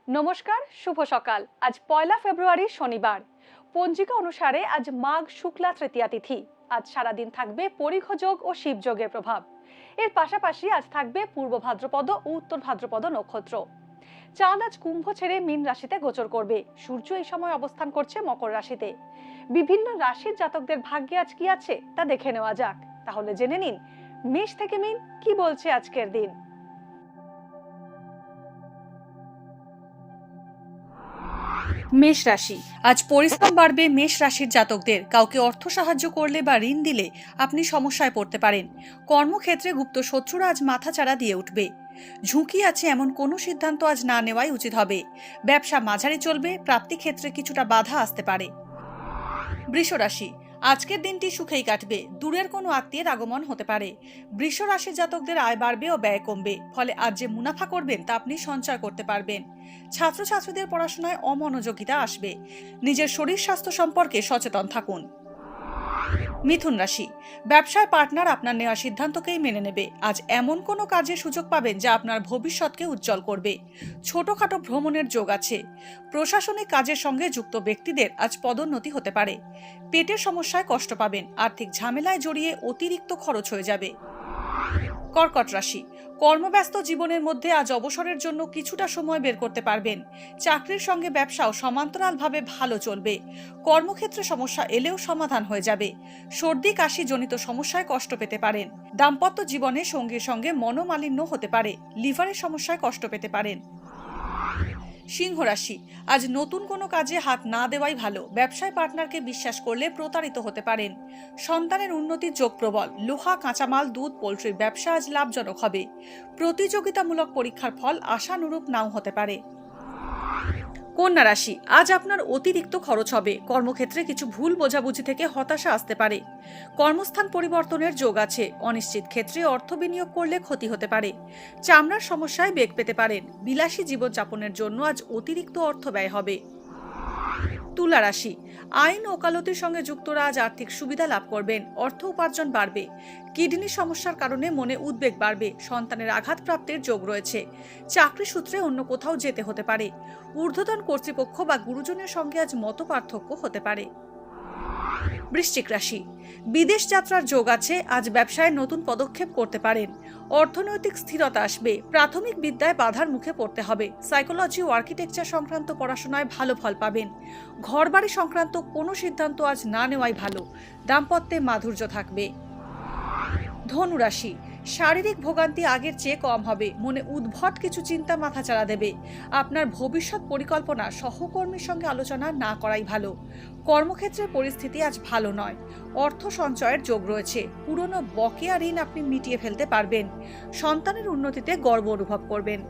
নমস্কার, শুভ সকাল। আজ 1 ফেব্রুয়ারি শনিবার। পঞ্জিকা অনুসারে আজ মাঘ শুক্লা তৃতীয়া তিথি। আজ সারাদিন থাকবে পরিঘযোগ ও শিবযোগের প্রভাব। এর পাশাপাশি আজ থাকবে পূর্ব ভাদ্রপদ ও উত্তর ভাদ্রপদ নক্ষত্র। চাঁদ আজ কুম্ভ ছেড়ে মীন রাশিতে গোচর করবে। সূর্য এই সময় অবস্থান করছে মকর রাশিতে। বিভিন্ন রাশির জাতকদের ভাগ্যে আজ কি আছে তা দেখে নেওয়া যাক। তাহলে জেনে নিন মেষ থেকে মীন কি বলছে আজকের দিন। মেষ রাশি, আজ পরিশ্রম বাড়বে মেষ রাশির জাতকদের। কাউকে অর্থ সাহায্য করলে বা ঋণ দিলে আপনি সমস্যায় পড়তে পারেন। কর্মক্ষেত্রে গুপ্ত শত্রুরা আজ মাথাচাড়া দিয়ে উঠবে। ঝুঁকি আছে এমন কোনো সিদ্ধান্ত আজ না নেওয়াই উচিত হবে। ব্যবসা মাঝারি চলবে, প্রাপ্তি ক্ষেত্রে কিছুটা বাধা আসতে পারে। বৃষ রাশি, আজকের দিনটি সুখেই কাটবে। দূরের কোনো আত্মীয়ের আগমন হতে পারে। বৃষ রাশির জাতকদের আয় বাড়বে ও ব্যয় কমবে। ফলে আজ যে মুনাফা করবেন তা আপনি সঞ্চয় করতে পারবেন। ছাত্রছাত্রীদের পড়াশোনায় অমনোযোগিতা আসবে। নিজের শরীর স্বাস্থ্য সম্পর্কে সচেতন থাকুন। মিথুন রাশি, ব্যবসায় পার্টনার আপনার নেওয়া সিদ্ধান্তকেই মেনে নেবে। আজ এমন কোনো কাজের সুযোগ পাবেন যা আপনার ভবিষ্যৎকে উজ্জ্বল করবে। ছোটখাটো ভ্রমণের যোগ আছে। প্রশাসনিক কাজের সঙ্গে যুক্ত ব্যক্তিদের আজ পদোন্নতি হতে পারে। পেটের সমস্যায় কষ্ট পাবেন। আর্থিক ঝামেলায় জড়িয়ে অতিরিক্ত খরচ হয়ে যাবে। কর্কট রাশি, কর্মব্যস্ত জীবনের মধ্যে আজ অবসরের জন্য কিছুটা সময় বের করতে পারবেন। চাকরির সঙ্গে ব্যবসাও সমান্তরালভাবে ভালো চলবে। কর্মক্ষেত্রে সমস্যা এলেও সমাধান হয়ে যাবে। সর্দি কাশি জনিত সমস্যায় কষ্ট পেতে পারেন। দাম্পত্য জীবনে সঙ্গীর সঙ্গে মনোমালিন্য হতে পারে। লিভারের সমস্যায় কষ্ট পেতে পারেন। সিংহ রাশি, আজ নতুন কোনো কাজে হাত না দেওয়াই ভালো। ব্যবসায় পার্টনারকে বিশ্বাস করলে প্রতারিত হতে পারেন। সন্তানের উন্নতির যোগ প্রবল। লোহা, কাঁচামাল, দুধ, পোল্ট্রির ব্যবসা আজ লাভজনক হবে। প্রতিযোগিতামূলক পরীক্ষার ফল আশানুরূপ নাও হতে পারে। কন্যা রাশি, আজ আপনার অতিরিক্ত খরচ হবে। কর্মক্ষেত্রে কিছু ভুল বোঝাবুঝি থেকে হতাশা আসতে পারে। কর্মস্থান পরিবর্তনের যোগ আছে। অনিশ্চিত ক্ষেত্রে অর্থ বিনিয়োগ করলে ক্ষতি হতে পারে। চামড়ার সমস্যায় বেগ পেতে পারেন। বিলাসী জীবনযাপনের জন্য আজ অতিরিক্ত অর্থ ব্যয় হবে। তুলা রাশি, আইন ও ওকালতির সঙ্গে যুক্তরা আজ আর্থিক সুবিধা লাভ করবেন। অর্থ উপার্জন বাড়বে। কিডনি সমস্যার কারণে মনে উদ্বেগ বাড়বে। সন্তানের আঘাত প্রাপ্তির যোগ রয়েছে। চাকরি সূত্রে অন্য কোথাও যেতে হতে পারে। ঊর্ধ্বতন কর্তৃপক্ষ বা গুরুজনের সঙ্গে আজ মতপার্থক্য হতে পারে। বৃশ্চিক রাশি, বিদেশ যাত্রার যোগ আছে। আজ ব্যবসায় নতুন পদক্ষেপ করতে পারেন। অর্থনৈতিক স্থিরতা আসবে। প্রাথমিক বিদ্যায় বাধার মুখে পড়তে হবে। সাইকোলজি ও আর্কিটেকচার সংক্রান্ত পড়াশোনায় ভালো ফল পাবেন। ঘরবাড়ি সংক্রান্ত কোনো সিদ্ধান্ত আজ না নেওয়াই ভালো। দাম্পত্যে মাধুর্য থাকবে। ধনু রাশি, শারীরিক ভোগান্তি আগের চেয়ে কম হবে। মনে উদ্ভট কিছু চিন্তা মাথাচাড়া দেবে। আপনার ভবিষ্যৎ পরিকল্পনা সহকর্মীর সঙ্গে আলোচনা না করাই ভালো। কর্মক্ষেত্রের পরিস্থিতি আজ ভালো নয়। অর্থ সঞ্চয়ের যোগ রয়েছে। পুরনো বকেয়া ঋণ আপনি মিটিয়ে ফেলতে পারবেন। সন্তানের উন্নতিতে গর্ব অনুভব করবেন।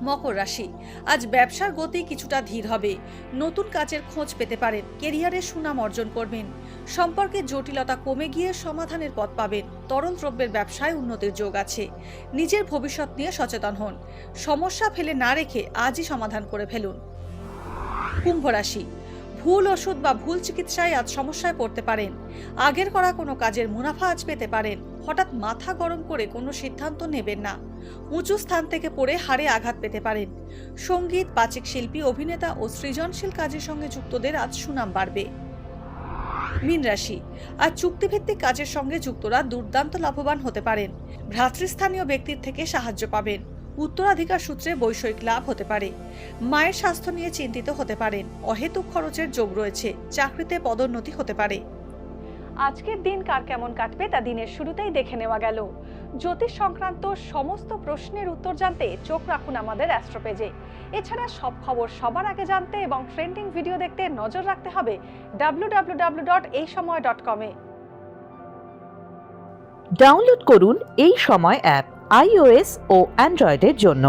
মকর রাশি, আজ ব্যবসার গতি কিছুটা ধীর হবে। নতুন কাজের খোঁজ পেতে পারেন। কেরিয়ারে সুনাম অর্জন করবেন। সম্পর্কের জটিলতা কমে গিয়ে সমাধানের পথ পাবেন। তরল দ্রব্যের ব্যবসায় উন্নতির যোগ আছে। নিজের ভবিষ্যৎ নিয়ে সচেতন হন। সমস্যা ফেলে না রেখে আজই সমাধান করে ফেলুন। কুম্ভ রাশি, ভুল ওষুধ বা ভুল চিকিৎসায় আজ সমস্যায় পড়তে পারেন। আগের করা কোনো কাজের মুনাফা আজ পেতে পারেন। হঠাৎ মাথা গরম করে কোনো সিদ্ধান্ত নেবেন না। উঁচু স্থান থেকে পড়ে হাড়ে আঘাত পেতে পারেন। সঙ্গীত, বাচিক শিল্পী, অভিনেতা ও সৃজনশীল কাজের সঙ্গে যুক্তদের আজ সুনাম বাড়বে। মীন রাশি, আজ চুক্তিভিত্তিক কাজের সঙ্গে যুক্তরা দুর্দান্ত লাভবান হতে পারেন। ভ্রাতৃস্থানীয় ব্যক্তির থেকে সাহায্য পাবেন। উত্তরাধিকার সূত্রে বৈষয়িক লাভ হতে পারে। মায়ের স্বাস্থ্য নিয়ে চিন্তিত হতে পারেন। অহেতুক খরচের যোগ রয়েছে। চাকরিতে পদোন্নতি হতে পারে। আজকের দিন কার কেমন কাটবে তা দিনের শুরুতেই দেখে নেওয়া গেল। জ্যোতিষ সংক্রান্ত সমস্ত প্রশ্নের উত্তর জানতে চোখ রাখুন আমাদের অ্যাস্ট্রোপেজে। এছাড়া সব খবর সবার আগে জানতে এবং ট্রেন্ডিং ভিডিও দেখতে নজর রাখতে হবে www.এইসময়.com এ। ডাউনলোড করুন এই সময় অ্যাপ iOS ও অ্যান্ড্রয়েডের জন্য।